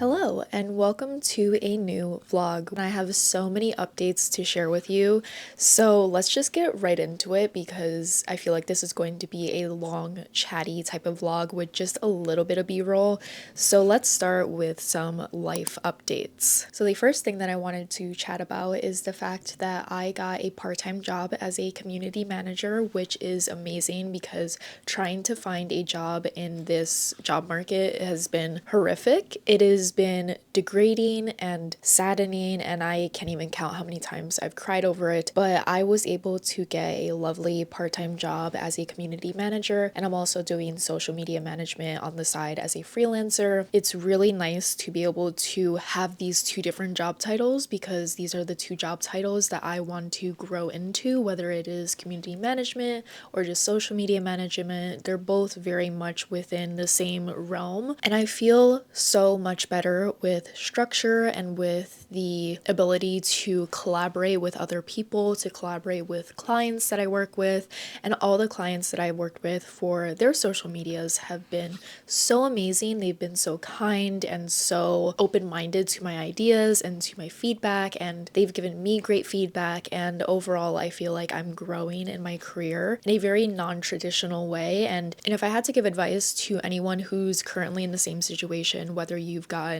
Hello and welcome to a new vlog. I have so many updates to share with you, so let's just get right into it because I feel like this is going to be a long, chatty type of vlog with just a little bit of b-roll. So let's start with some life updates. So the first thing that I wanted to chat about is the fact that I got a part-time job as a community manager, which is amazing because trying to find a job in this job market has been horrific. It has been degrading and saddening, and I can't even count how many times I've cried over it, but I was able to get a lovely part-time job as a community manager, and I'm also doing social media management on the side as a freelancer. It's really nice to be able to have these two different job titles because these are the two job titles that I want to grow into, whether it is community management or just social media management. They're both very much within the same realm, and I feel so much better with structure and with the ability to collaborate with other people, to collaborate with clients that I work with, and all the clients that I've worked with for their social medias have been so amazing. They've been so kind and so open-minded to my ideas and to my feedback, and they've given me great feedback, and overall I feel like I'm growing in my career in a very non-traditional way. And if I had to give advice to anyone who's currently in the same situation, whether you've gotten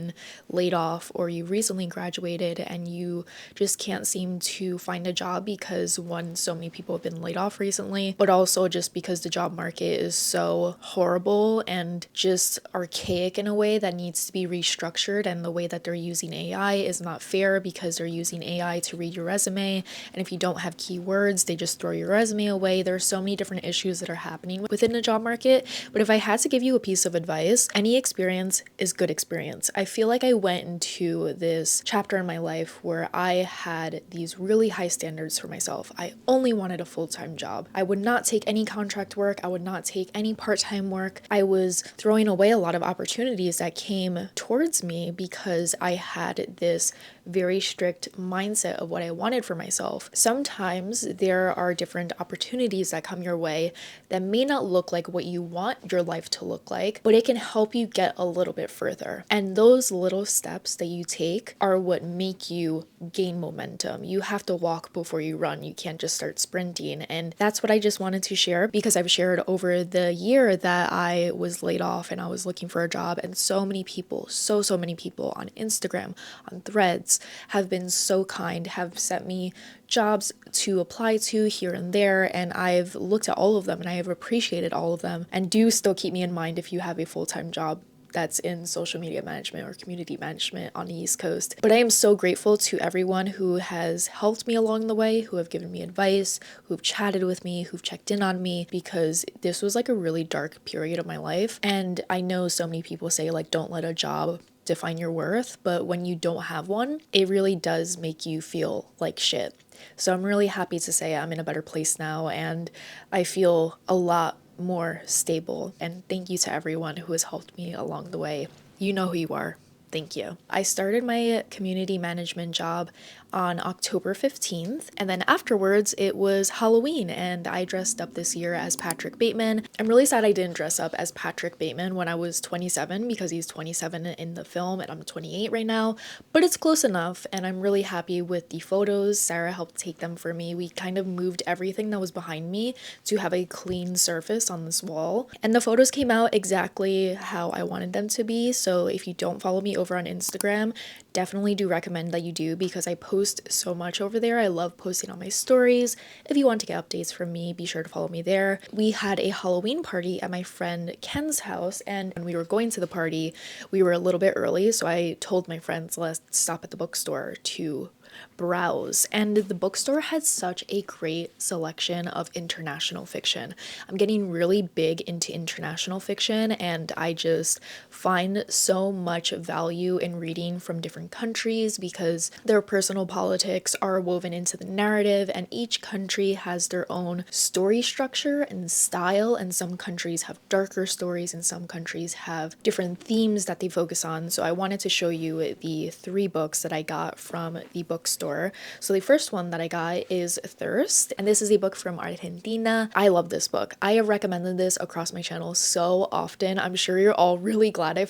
laid off or you recently graduated and you just can't seem to find a job because one, so many people have been laid off recently, but also just because the job market is so horrible and just archaic in a way that needs to be restructured, and the way that they're using AI is not fair because they're using AI to read your resume, and if you don't have keywords they just throw your resume away. There's so many different issues that are happening within the job market, but if I had to give you a piece of advice, any experience is good experience. I feel like I went into this chapter in my life where I had these really high standards for myself. I only wanted a full-time job. I would not take any contract work. I would not take any part-time work. I was throwing away a lot of opportunities that came towards me because I had this very strict mindset of what I wanted for myself. Sometimes there are different opportunities that come your way that may not look like what you want your life to look like, but it can help you get a little bit further. And those little steps that you take are what make you gain momentum. You have to walk before you run. You can't just start sprinting. And that's what I just wanted to share because I've shared over the year that I was laid off and I was looking for a job, and so many people, so many people on Instagram, on Threads, have been so kind, have sent me jobs to apply to here and there, and I've looked at all of them and I have appreciated all of them. And do still keep me in mind if you have a full-time job that's in social media management or community management on the East Coast. But I am so grateful to everyone who has helped me along the way, who have given me advice, who've chatted with me, who've checked in on me, because this was like a really dark period of my life. And I know so many people say like, don't let a job define your worth, but when you don't have one, it really does make you feel like shit. So I'm really happy to say I'm in a better place now, and I feel a lot more stable, and thank you to everyone who has helped me along the way. You know who you are. Thank you. I started my community management job on October 15th, and then afterwards it was Halloween and I dressed up this year as Patrick Bateman. I'm really sad I didn't dress up as Patrick Bateman when I was 27 because he's 27 in the film and I'm 28 right now, but it's close enough, and I'm really happy with the photos. Sarah helped take them for me. We kind of moved everything that was behind me to have a clean surface on this wall, and the photos came out exactly how I wanted them to be. So if you don't follow me over on Instagram, definitely do recommend that you do because I post so much over there. I love posting on my stories. If you want to get updates from me, be sure to follow me there. We had a Halloween party at my friend Ken's house, and when we were going to the party, we were a little bit early, so I told my friends, let's stop at the bookstore to browse, and the bookstore had such a great selection of international fiction. I'm getting really big into international fiction, and I just find so much value in reading from different countries because their personal politics are woven into the narrative, and each country has their own story structure and style, and some countries have darker stories and some countries have different themes that they focus on. So I wanted to show you the 3 books that I got from the book bookstore. So the first one that I got is Thirst, and this is a book from Argentina. I love this book. I have recommended this across my channel so often. I'm sure you're all really glad I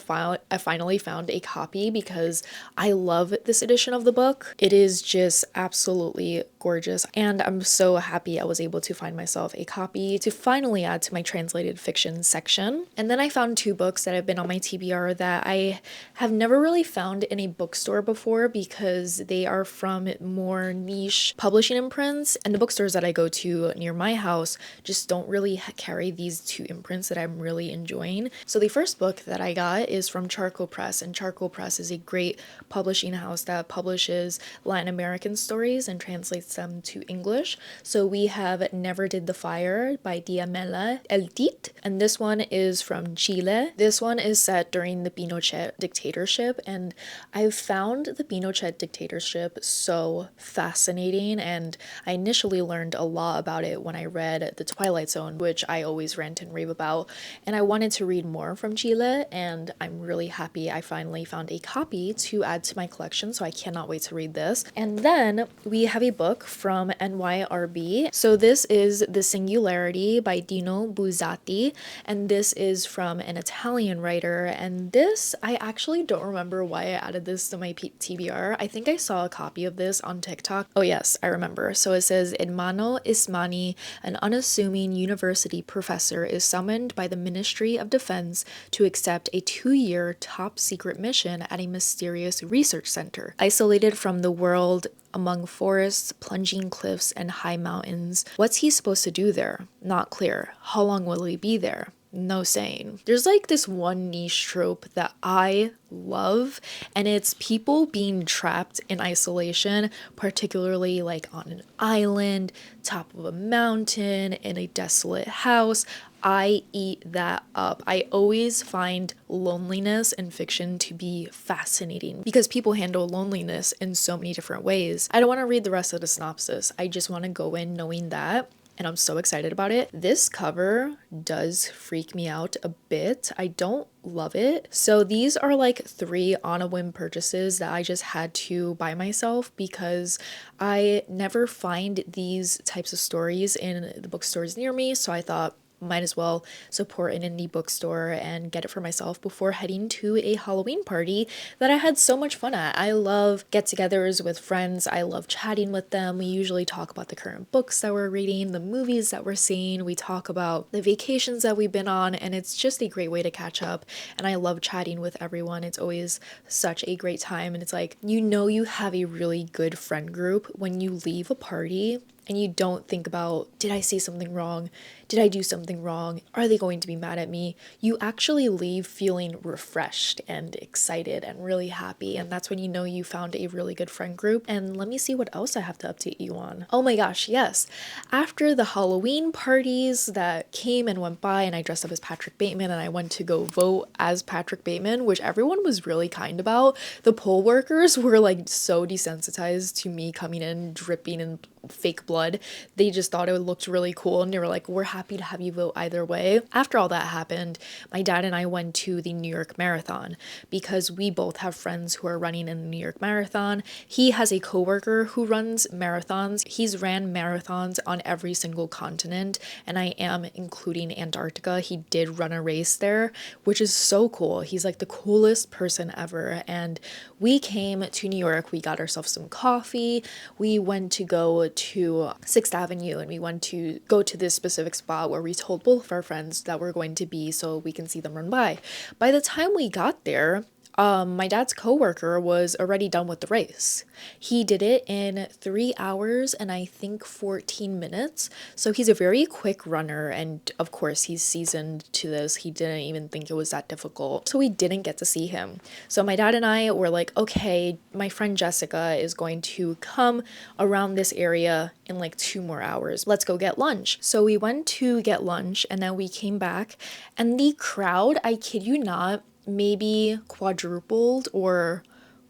finally found a copy because I love this edition of the book. It is just absolutely gorgeous, and I'm so happy I was able to find myself a copy to finally add to my translated fiction section. And then I found two books that have been on my TBR that I have never really found in a bookstore before because they are from more niche publishing imprints, and the bookstores that I go to near my house just don't really carry these two imprints that I'm really enjoying. So the first book that I got is from Charcoal Press, and Charcoal Press is a great publishing house that publishes Latin American stories and translates them to English. So we have Never Did the Fire by Diamela, Eltit, and this one is from Chile. This one is set during the Pinochet dictatorship, and I've found the Pinochet dictatorship so fascinating, and I initially learned a lot about it when I read The Twilight Zone, which I always rant and rave about, and I wanted to read more from Chile, and I'm really happy I finally found a copy to add to my collection, so I cannot wait to read this. And then we have a book from NYRB. So this is The Singularity by Dino Buzzati, and this is from an Italian writer, and this, I actually don't remember why I added this to my TBR. I think I saw a copy of this on TikTok. Oh yes, I remember. So it says, Edmano Ismani, an unassuming university professor, is summoned by the Ministry of Defense to accept a 2-year top secret mission at a mysterious research center. Isolated from the world among forests, plunging cliffs, and high mountains. What's he supposed to do there? Not clear. How long will he be there? No saying. There's like this one niche trope that I love, and it's people being trapped in isolation, particularly like on an island, top of a mountain, in a desolate house. I eat that up. I always find loneliness in fiction to be fascinating because people handle loneliness in so many different ways. I don't want to read the rest of the synopsis. I just want to go in knowing that, and I'm so excited about it. This cover does freak me out a bit. I don't love it. So these are like 3 on a whim purchases that I just had to buy myself because I never find these types of stories in the bookstores near me, so I thought might as well support an indie bookstore and get it for myself before heading to a Halloween party that I had so much fun at. I love get-togethers with friends. I love chatting with them. We usually talk about the current books that we're reading, the movies that we're seeing. We talk about the vacations that we've been on, and it's just a great way to catch up. And I love chatting with everyone. It's always such a great time. And it's like, you know, you have a really good friend group when you leave a party and you don't think about, did I say something wrong? Did I do something wrong? Are they going to be mad at me? You actually leave feeling refreshed and excited and really happy, and that's when you know you found a really good friend group. And let me see what else I have to update you on. Oh my gosh, yes. After the Halloween parties that came and went by, and I dressed up as Patrick Bateman and I went to go vote as Patrick Bateman, which everyone was really kind about. The poll workers were like so desensitized to me coming in dripping in fake blood. They just thought it looked really cool, and they were like, we're happy to have you vote either way. After all that happened, my dad and I went to the New York Marathon because we both have friends who are running in the New York Marathon. He has a coworker who runs marathons. He's ran marathons on every single continent, and I am including Antarctica. He did run a race there, which is so cool. He's like the coolest person ever. And we came to New York. We got ourselves some coffee. We went to go to 6th Avenue, and we went to go to this specific spot where we told both of our friends that we're going to be so we can see them run by. By the time we got there, my dad's coworker was already done with the race. He did it in 3 hours and I think 14 minutes. So he's a very quick runner, and of course he's seasoned to this. He didn't even think it was that difficult. So we didn't get to see him. So my dad and I were like, okay, my friend Jessica is going to come around this area in like 2 more hours. Let's go get lunch. So we went to get lunch, and then we came back, and the crowd, I kid you not, maybe quadrupled or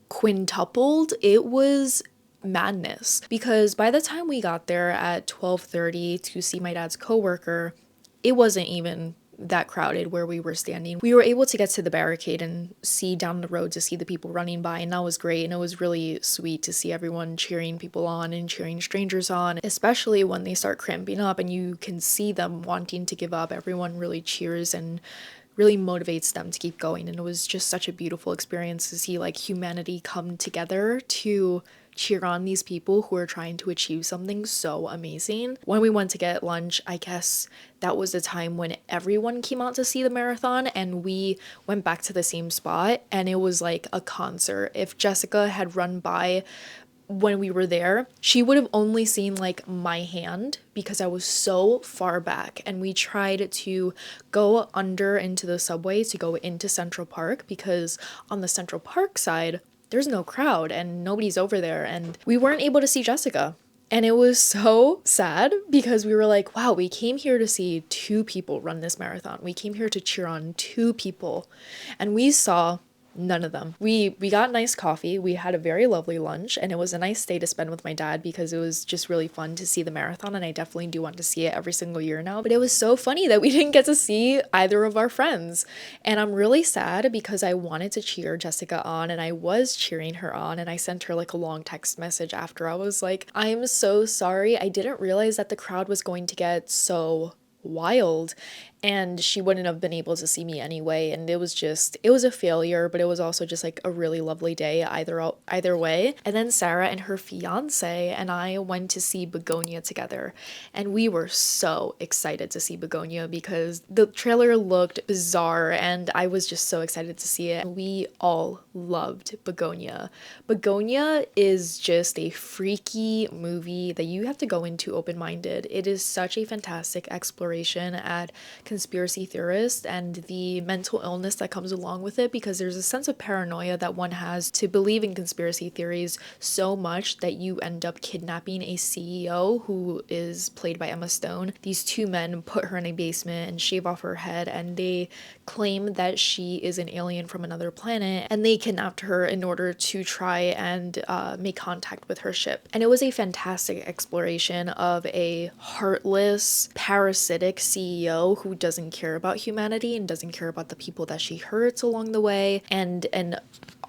quintupled. It was madness because by the time we got there at 12:30 to see my dad's coworker, it wasn't even that crowded where we were standing. We were able to get to the barricade and see down the road to see the people running by, and that was great. And it was really sweet to see everyone cheering people on and cheering strangers on, especially when they start cramping up and you can see them wanting to give up. Everyone really cheers and really motivates them to keep going. And it was just such a beautiful experience to see like humanity come together to cheer on these people who are trying to achieve something so amazing. When we went to get lunch, I guess that was the time when everyone came out to see the marathon, and we went back to the same spot, and it was like a concert. If Jessica had run by when we were there, she would have only seen like my hand because I was so far back. And we tried to go under into the subway to go into Central Park, because on the Central Park side there's no crowd and nobody's over there, and we weren't able to see Jessica. And it was so sad because we were like, wow, we came here to see two people run this marathon. We came here to cheer on two people, and we saw none of them. We got nice coffee. We had a very lovely lunch, and it was a nice day to spend with my dad because it was just really fun to see the marathon, and I definitely do want to see it every single year now. But it was so funny that we didn't get to see either of our friends, and I'm really sad because I wanted to cheer Jessica on, and I was cheering her on, and I sent her like a long text message after. I was like, I'm so sorry. I didn't realize that the crowd was going to get so wild and she wouldn't have been able to see me anyway, and it was a failure, but it was also just like a really lovely day either way. And then Sarah and her fiance and I went to see Bugonia together, and we were so excited to see Bugonia because the trailer looked bizarre and I was just so excited to see it. We all loved Bugonia. Bugonia is just a freaky movie that you have to go into open-minded. It is such a fantastic exploration at conspiracy theorists and the mental illness that comes along with it, because there's a sense of paranoia that one has to believe in conspiracy theories so much that you end up kidnapping a CEO who is played by Emma Stone. These two men put her in a basement and shave off her head, and they claim that she is an alien from another planet, and they kidnapped her in order to try and make contact with her ship. And it was a fantastic exploration of a heartless, parasitic CEO who doesn't care about humanity and doesn't care about the people that she hurts along the way, and an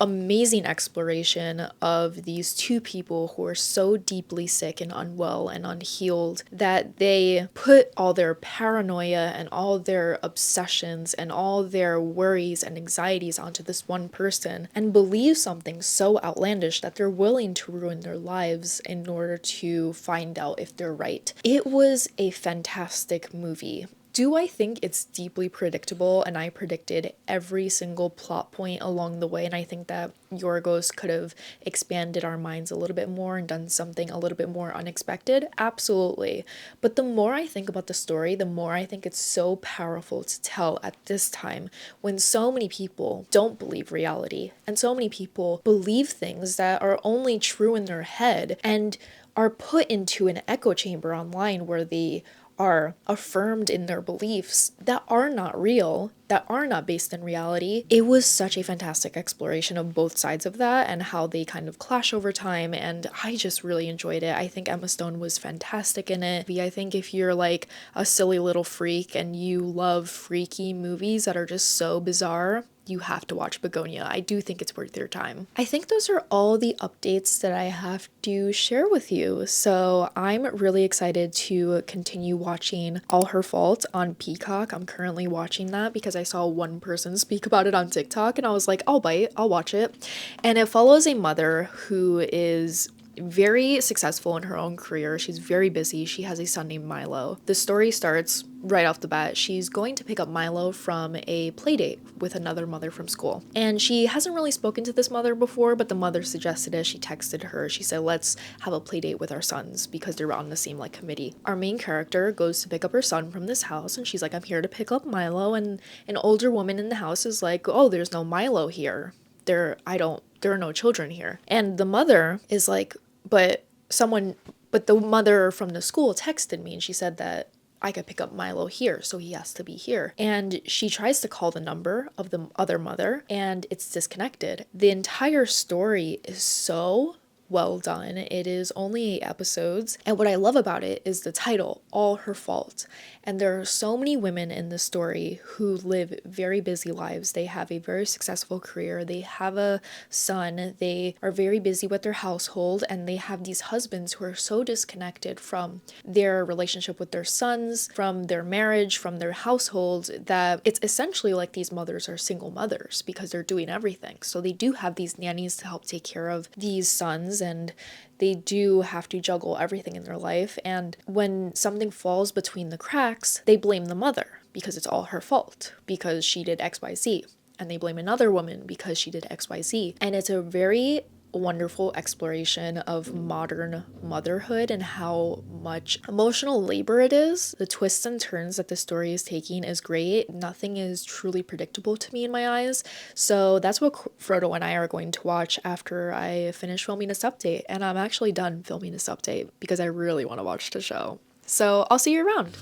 amazing exploration of these two people who are so deeply sick and unwell and unhealed that they put all their paranoia and all their obsessions and all their worries and anxieties onto this one person and believe something so outlandish that they're willing to ruin their lives in order to find out if they're right. It was a fantastic movie. Do I think it's deeply predictable? And I predicted every single plot point along the way, and I think that Yorgos could have expanded our minds a little bit more and done something a little bit more unexpected. Absolutely. But the more I think about the story, the more I think it's so powerful to tell at this time when so many people don't believe reality and so many people believe things that are only true in their head and are put into an echo chamber online where they are affirmed in their beliefs that are not real, that are not based in reality. It was such a fantastic exploration of both sides of that and how they kind of clash over time, and I just really enjoyed it. I think Emma Stone was fantastic in it. I think if you're like a silly little freak and you love freaky movies that are just so bizarre, you have to watch Bugonia. I do think it's worth your time. I think those are all the updates that I have to share with you. So I'm really excited to continue watching All Her Fault on Peacock. I'm currently watching that because I saw one person speak about it on TikTok and I was like, I'll watch it. And it follows a mother who is very successful in her own career. She's very busy. She has a son named Milo. The story starts right off the bat. She's going to pick up Milo from a play date with another mother from school. And she hasn't really spoken to this mother before, but the mother suggested it. She texted her. She said, let's have a play date with our sons because they're on the same like committee. Our main character goes to pick up her son from this house and she's like, I'm here to pick up Milo. And an older woman in the house is like, oh, there's no Milo here. There are no children here. And the mother is like, but the mother from the school texted me and she said that I could pick up Milo here, so he has to be here. And she tries to call the number of the other mother and it's disconnected. The entire story is so well done. It is only 8 episodes, and what I love about it is the title, All Her Fault. And there are so many women in the story who live very busy lives. They have a very successful career, they have a son, they are very busy with their household, and they have these husbands who are so disconnected from their relationship with their sons, from their marriage, from their household, that it's essentially like these mothers are single mothers because they're doing everything. So they do have these nannies to help take care of these sons, and they do have to juggle everything in their life. And when something falls between the cracks, they blame the mother because it's all her fault, because she did XYZ. And they blame another woman because she did XYZ. And it's a very wonderful exploration of modern motherhood and how much emotional labor it is. The twists and turns that the story is taking is great. Nothing is truly predictable to me in my eyes. So that's what Frodo and I are going to watch after I finish filming this update. And I'm actually done filming this update because I really want to watch the show. So I'll see you around.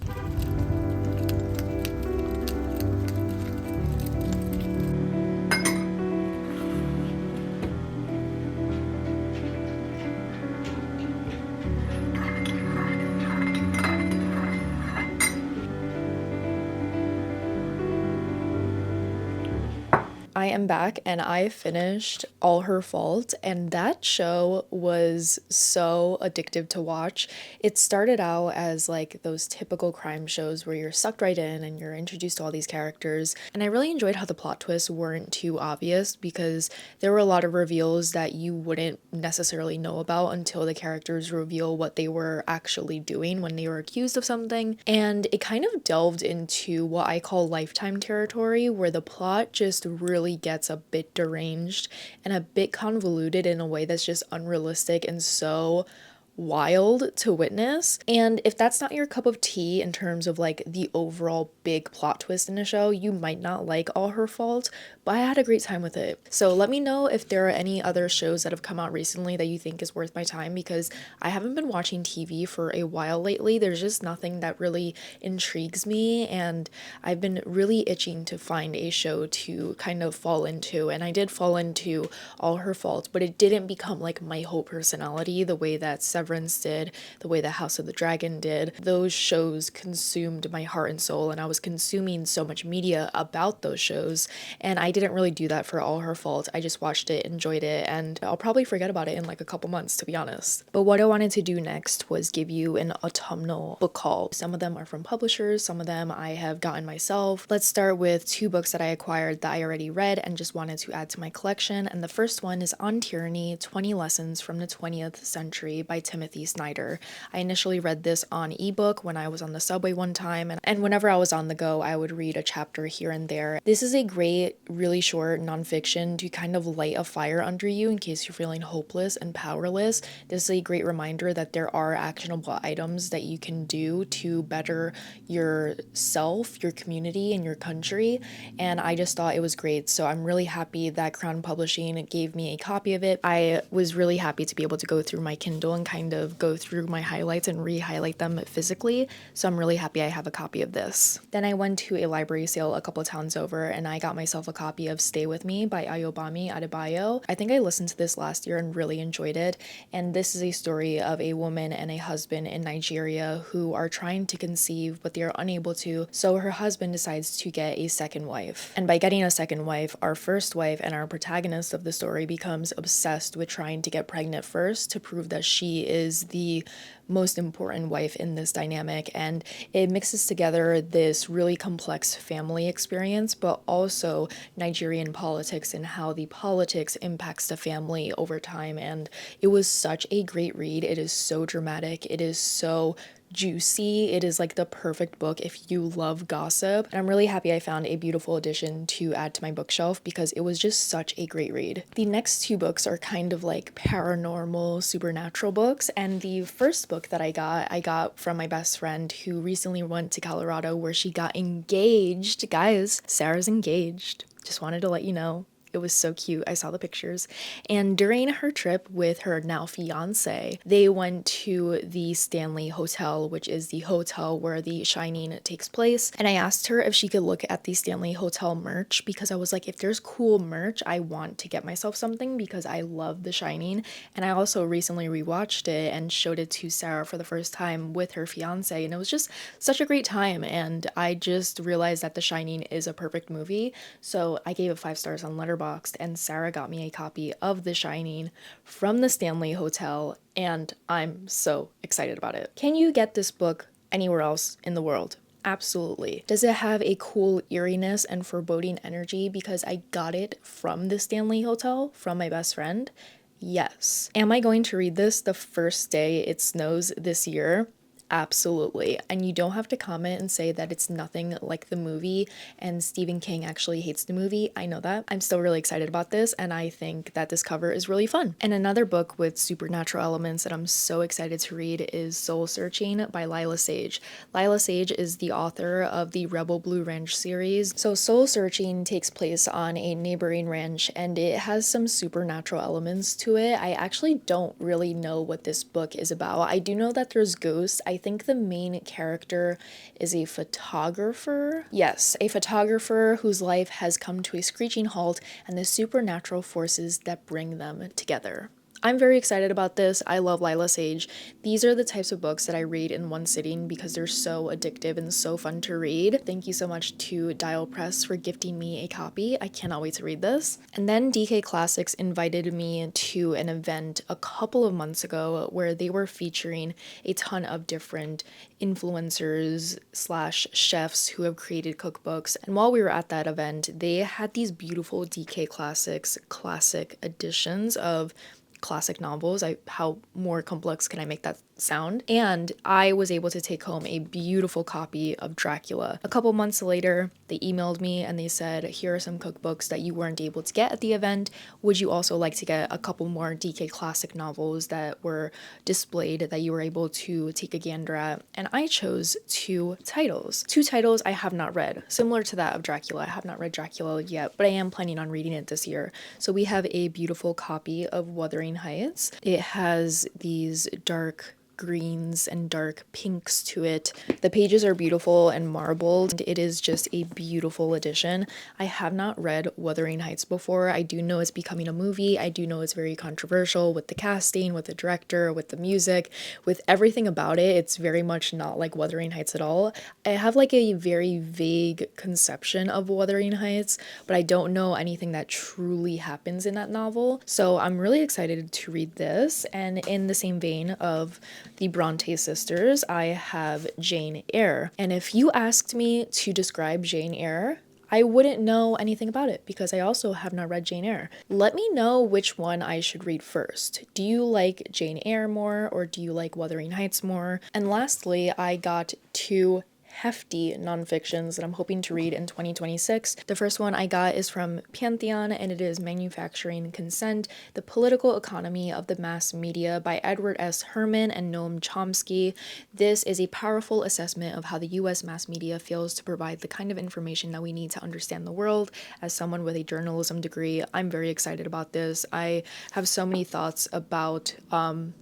I am back and I finished All Her Fault, and that show was so addictive to watch. It started out as like those typical crime shows where you're sucked right in and you're introduced to all these characters, and I really enjoyed how the plot twists weren't too obvious because there were a lot of reveals that you wouldn't necessarily know about until the characters reveal what they were actually doing when they were accused of something. And it kind of delved into what I call Lifetime territory, where the plot just really gets a bit deranged and a bit convoluted in a way that's just unrealistic and so wild to witness. And if that's not your cup of tea in terms of like the overall big plot twist in a show, you might not like All Her Fault, but I had a great time with it. So let me know if there are any other shows that have come out recently that you think is worth my time, because I haven't been watching TV for a while lately. There's just nothing that really intrigues me, and I've been really itching to find a show to kind of fall into, and I did fall into All Her Fault, but it didn't become like my whole personality the way that Severance did, the way that House of the Dragon did. Those shows consumed my heart and soul, and I was consuming so much media about those shows, and I didn't really do that for All Her Fault. I just watched it, enjoyed it, and I'll probably forget about it in like a couple months, to be honest. But what I wanted to do next was give you an autumnal book haul. Some of them are from publishers, some of them I have gotten myself. Let's start with 2 books that I acquired that I already read and just wanted to add to my collection, and the first one is On Tyranny, 20 Lessons from the 20th Century by Timothy Snyder. I initially read this on ebook when I was on the subway one time, and whenever I was on the go, I would read a chapter here and there. This is a great, really short nonfiction to kind of light a fire under you in case you're feeling hopeless and powerless. This is a great reminder that there are actionable items that you can do to better yourself, your community, and your country, and I just thought it was great. So I'm really happy that Crown Publishing gave me a copy of it. I was really happy to be able to go through my Kindle and kind of go through my highlights and re-highlight them physically, so I'm really happy I have a copy of this. Then I went to a library sale a couple towns over and I got myself a copy of Stay With Me by Bámi, Adébáyọ. I think I listened to this last year and really enjoyed it, and this is a story of a woman and a husband in Nigeria who are trying to conceive but they are unable to, so her husband decides to get a second wife. And by getting a second wife, our first wife and our protagonist of the story becomes obsessed with trying to get pregnant first to prove that she is the most important wife in this dynamic, and it mixes together this really complex family experience but also Nigerian politics and how the politics impacts the family over time. And it was such a great read. It is so dramatic, it is so juicy, it is like the perfect book if you love gossip, and I'm really happy I found a beautiful edition to add to my bookshelf because it was just such a great read. The next 2 books are kind of like paranormal, supernatural books, and the first book that I got from my best friend who recently went to Colorado where she got engaged. Guys, Sarah's engaged. Just wanted to let you know. It was so cute. I saw the pictures. And during her trip with her now fiance, they went to the Stanley Hotel, which is the hotel where The Shining takes place. And I asked her if she could look at the Stanley Hotel merch, because I was like, if there's cool merch, I want to get myself something because I love The Shining. And I also recently rewatched it and showed it to Sarah for the first time with her fiance, and it was just such a great time. And I just realized that The Shining is a perfect movie, so I gave it 5 stars on Letterboxd, and Sarah got me a copy of The Shining from the Stanley Hotel, and I'm so excited about it. Can you get this book anywhere else in the world? Absolutely. Does it have a cool eeriness and foreboding energy because I got it from the Stanley Hotel from my best friend? Yes. Am I going to read this the first day it snows this year? Absolutely. And you don't have to comment and say that it's nothing like the movie and Stephen King actually hates the movie. I know that. I'm still really excited about this, and I think that this cover is really fun. And another book with supernatural elements that I'm so excited to read is Soul Searching by Lyla Sage. Lyla Sage is the author of the Rebel Blue Ranch series. So Soul Searching takes place on a neighboring ranch, and it has some supernatural elements to it. I actually don't really know what this book is about. I do know that there's ghosts. I think the main character is a photographer. Yes, a photographer whose life has come to a screeching halt and the supernatural forces that bring them together. I'm very excited about this. I love Lyla Sage. These are the types of books that I read in one sitting because they're so addictive and so fun to read. Thank you so much to Dial Press for gifting me a copy. I cannot wait to read this. And then DK Classics invited me to an event a couple of months ago where they were featuring a ton of different influencers slash chefs who have created cookbooks. And while we were at that event, they had these beautiful DK Classics classic editions of classic novels. How more complex can I make that sound? And I was able to take home a beautiful copy of Dracula. A couple months later, they emailed me and they said, here are some cookbooks that you weren't able to get at the event. Would you also like to get a couple more DK classic novels that were displayed that you were able to take a gander at? And I chose 2 titles. 2 titles I have not read, similar to that of Dracula. I have not read Dracula yet, but I am planning on reading it this year. So we have a beautiful copy of Wuthering Heights. It has these dark greens and dark pinks to it. The pages are beautiful and marbled. It is just a beautiful edition. I have not read Wuthering Heights before. I do know it's becoming a movie. I do know it's very controversial with the casting, with the director, with the music, with everything about it. It's very much not like Wuthering Heights at all. I have like a very vague conception of Wuthering Heights, but I don't know anything that truly happens in that novel. So I'm really excited to read this. And in the same vein of the Brontë sisters, I have Jane Eyre. And if you asked me to describe Jane Eyre, I wouldn't know anything about it because I also have not read Jane Eyre. Let me know which one I should read first. Do you like Jane Eyre more, or do you like Wuthering Heights more? And lastly, I got 2 hefty nonfictions that I'm hoping to read in 2026. The first one I got is from Pantheon, and it is Manufacturing Consent, The Political Economy of the Mass Media by Edward S. Herman and Noam Chomsky. This is a powerful assessment of how the US mass media fails to provide the kind of information that we need to understand the world. As someone with a journalism degree, I'm very excited about this. I have so many thoughts about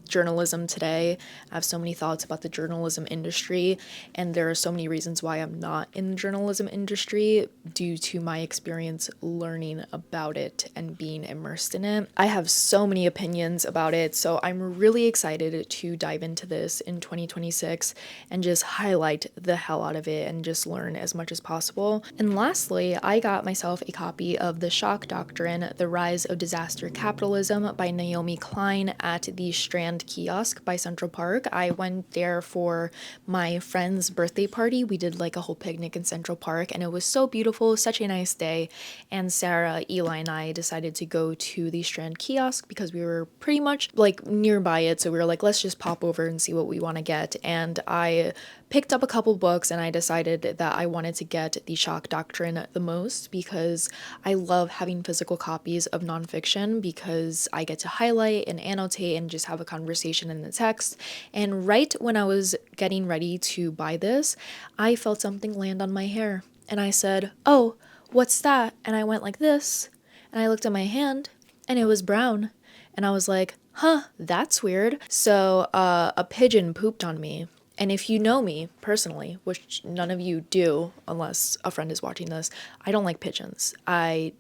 journalism today. I have so many thoughts about the journalism industry, and there are so many reasons why I'm not in the journalism industry due to my experience learning about it and being immersed in it. I have so many opinions about it, so I'm really excited to dive into this in 2026 and just highlight the hell out of it and just learn as much as possible. And lastly, I got myself a copy of The Shock Doctrine, The Rise of Disaster Capitalism by Naomi Klein at the Strand Kiosk by Central Park. I went there for my friend's birthday party. We did like a whole picnic in Central Park, and it was so beautiful, such a nice day. And Sarah, Eli, and I decided to go to the Strand Kiosk because we were pretty much like nearby it, so we were like, let's just pop over and see what we want to get. And I picked up a couple books, and I decided that I wanted to get The Shock Doctrine the most because I love having physical copies of nonfiction because I get to highlight and annotate and just have a conversation in the text. And right when I was getting ready to buy this, I felt something land on my hair, and I said, oh, what's that? And I went like this, and I looked at my hand and it was brown. And I was like, huh, that's weird. So a pigeon pooped on me. And if you know me personally, which none of you do unless a friend is watching this, I don't like pigeons. I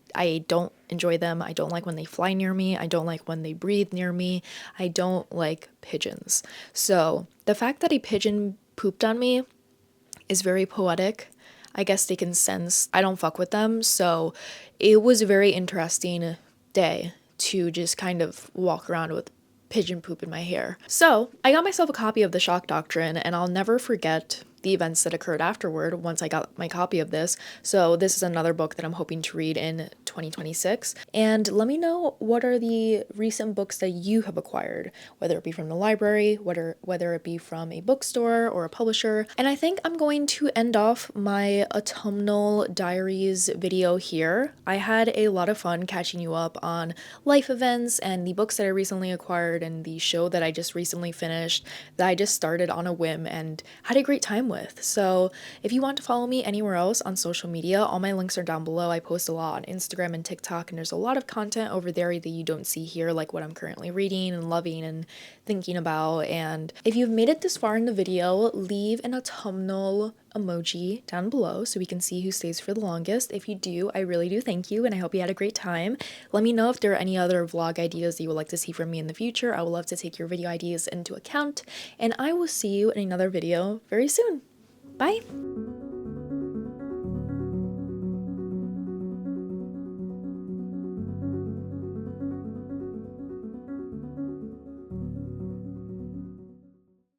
don't enjoy them. I don't like when they fly near me. I don't like when they breathe near me. I don't like pigeons. So the fact that a pigeon pooped on me is very poetic. I guess they can sense I don't fuck with them. So it was a very interesting day to just kind of walk around with pigeon poop in my hair. So I got myself a copy of the Shock Doctrine, and I'll never forget the events that occurred afterward once I got my copy of this. So this is another book that I'm hoping to read in 2026. And let me know, what are the recent books that you have acquired, whether it be from the library, whether it be from a bookstore or a publisher. And I think I'm going to end off my autumnal diaries video here. I had a lot of fun catching you up on life events and the books that I recently acquired and the show that I just recently finished that I just started on a whim and had a great time with. So if you want to follow me anywhere else on social media, all my links are down below. I post a lot on Instagram and TikTok, and there's a lot of content over there that you don't see here, like what I'm currently reading and loving and thinking about. And if you've made it this far in the video, leave an autumnal emoji down below so we can see who stays for the longest. If you do, I really do thank you, and I hope you had a great time. Let me know if there are any other vlog ideas that you would like to see from me in the future. I would love to take your video ideas into account, and I will see you in another video very soon. Bye!